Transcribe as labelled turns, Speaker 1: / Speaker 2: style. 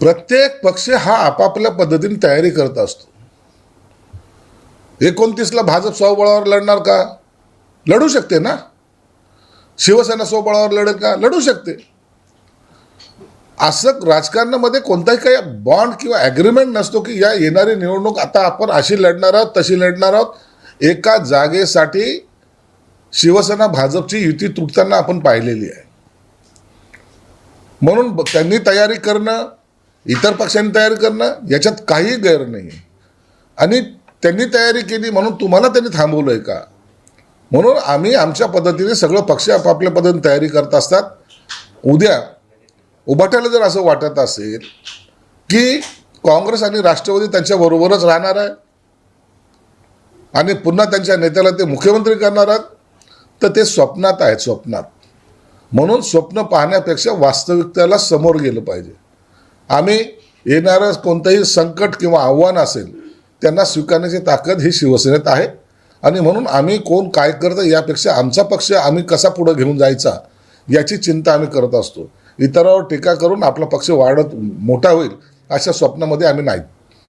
Speaker 1: प्रत्येक पक्ष हा आपापल्या पद्धतीने तयारी करत असतो. 29ला भाजप स्वबळावर लढणार का? लढू शकते ना. शिवसेना स्वबळावर लढेल का? लढू शकते. असं राजकारणामध्ये कोणताही काही बॉन्ड किंवा ॲग्रीमेंट नसतो की या येणारी निवडणूक आता आपण अशी लढणार आहोत तशी लढणार आहोत. एका जागेसाठी शिवसेना भाजपची युती तुटताना आपण पाहिलेली आहे. म्हणून त्यांनी तयारी करणं, इतर पक्षांनी तयारी करणं याच्यात काही गैर नाही. आणि त्यांनी तयारी केली म्हणून तुम्हाला त्यांनी थांबवलंय का? म्हणून आम्ही आमच्या पद्धतीने सगळं पक्ष आपापल्या पद्धतीने तयारी करत असतात. उद्या उभाट्याला जर असं वाटत असेल की काँग्रेस आणि राष्ट्रवादी त्यांच्याबरोबरच राहणार आहे आणि पुन्हा त्यांच्या नेत्याला ते मुख्यमंत्री करणार आहेत, तर ते स्वप्नात आहेत, स्वप्नात. म्हणून स्वप्न पाहण्यापेक्षा वास्तविकतेला समोर गेलं पाहिजे. आम्ही येणारं कोणतंही संकट किंवा आव्हान असेल त्यांना स्वीकारण्याची ताकद ही शिवसेनेत आहे. आणि म्हणून आम्ही कोण काय करतं यापेक्षा आमचा पक्ष आम्ही कसा पुढे घेऊन जायचा याची चिंता आम्ही करत असतो. इतरांवर टीका करून आपला पक्ष वाढत मोठा होईल अशा स्वप्नामध्ये आम्ही नाहीत.